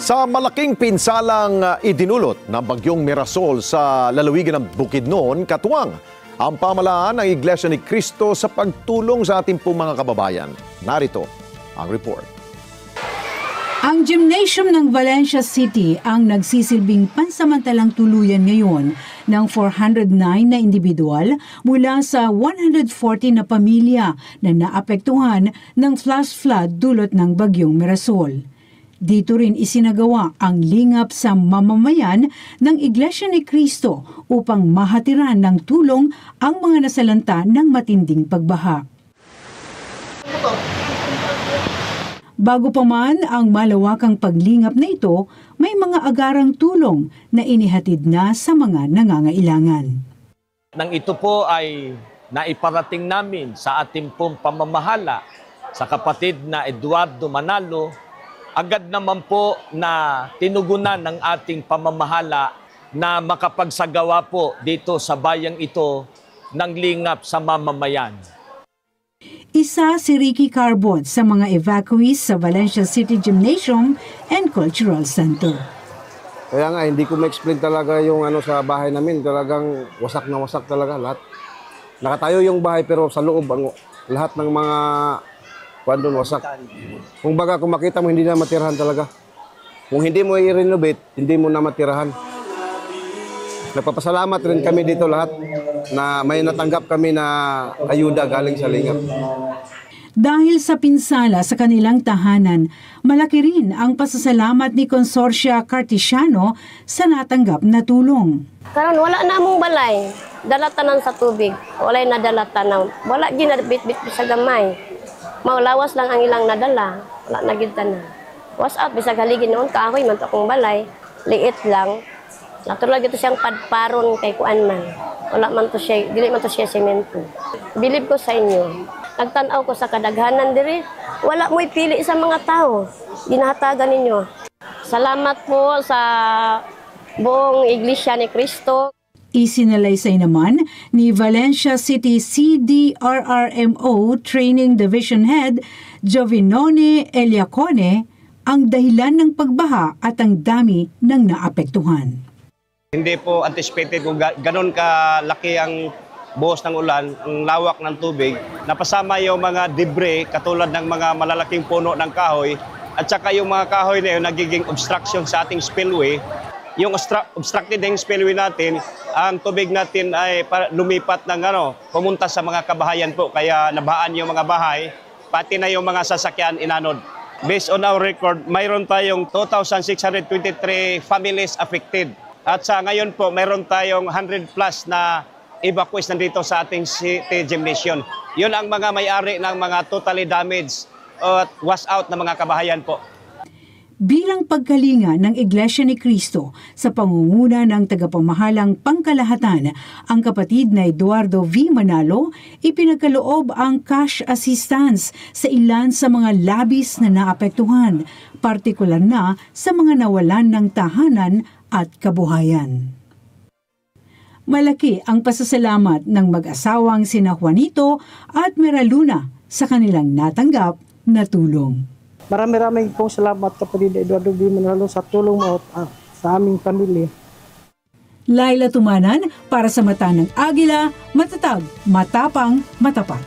Sa malaking pinsalang idinulot ng bagyong Mirasol sa lalawigan ng Bukidnon, katuwang ang pamahalaan ng Iglesia ni Cristo sa pagtulong sa ating pong mga kababayan. Narito ang report. Ang gymnasium ng Valencia City ang nagsisilbing pansamantalang tuluyan ngayon ng 409 na individual mula sa 140 na pamilya na naapektuhan ng flash flood dulot ng bagyong Mirasol. Dito rin isinagawa ang lingap sa mamamayan ng Iglesia ni Cristo upang mahatiran ng tulong ang mga nasalanta ng matinding pagbaha. Bago pa man ang malawakang paglingap na ito, may mga agarang tulong na inihatid na sa mga nangangailangan. Nang ito po ay naiparating namin sa ating pong pamamahala sa kapatid na Eduardo Manalo, agad naman po na tinugunan ng ating pamamahala na makapagsagawa po dito sa bayang ito ng lingap sa mamamayan. Isa si Ricky Carbon sa mga evacuees sa Valencia City Gymnasium and Cultural Center. Kaya nga, hindi ko ma-explain talaga yung sa bahay namin. Talagang wasak na wasak talaga lahat. Nakatayo yung bahay pero sa loob, lahat ng mga doon wasak. Kung baga, kung makita mo, hindi na matirahan talaga. Kung hindi mo i-renovate, hindi mo na matirahan. Nagpapasalamat rin kami dito lahat na may natanggap kami na ayuda galing sa lingap. Dahil sa pinsala sa kanilang tahanan, malaki rin ang pasasalamat ni Consorcia Cartesiano sa natanggap na tulong. Karon wala na mong balay, dalatanan sa tubig. Wala na dalatanan. Wala ginabit-bit sa gamay. Maulawas lang ang ilang nadala. Wala na gid tanan. Was up bisag haligin noon kahoy man to akong balay, liit lang. Natural gito siyang padparon kay kuan man. Wala man to siya, dili man to siya semento. Bilib ko sa inyo. Nagtanaw ko sa kadaghanan diri, wala mo ipili sa mga tao. Ginahatagan ninyo. Salamat po sa buong Iglesia ni Cristo. Isinalaysay naman ni Valencia City CDRRMO Training Division Head Jovinone Eliacone ang dahilan ng pagbaha at ang dami ng naapektuhan. Hindi po anticipated kung ganon kalaki ang buhos ng ulan, ang lawak ng tubig. Napasama yung mga debris katulad ng mga malalaking puno ng kahoy at saka yung mga kahoy na yun nagiging obstruction sa ating spillway. Yung obstructed yung spillway natin, ang tubig natin ay lumipat ng pumunta sa mga kabahayan po. Kaya nabahaan yung mga bahay, pati na yung mga sasakyan inanod. Based on our record, mayroon tayong 2,623 families affected. At sa ngayon po, mayroon tayong 100 plus na evacuees nandito sa ating city gymnasium. Yun ang mga may-ari ng mga totally damaged at wash out na mga kabahayan po. Bilang pagkalinga ng Iglesia ni Cristo sa pangunguna ng tagapamahalang pangkalahatan, ang kapatid na Eduardo V. Manalo, ipinagkaloob ang cash assistance sa ilan sa mga labis na naapektuhan, partikular na sa mga nawalan ng tahanan at kabuhayan. Malaki ang pasasalamat ng mag-asawang sina Juanito at Meraluna sa kanilang natanggap na tulong. Marami-raming pong salamat kapatid Eduardo B. Manalo sa tulong mo sa aming pamilya. Laila Tumanan para sa Mata ng Agila, matatag, matapang, matapat.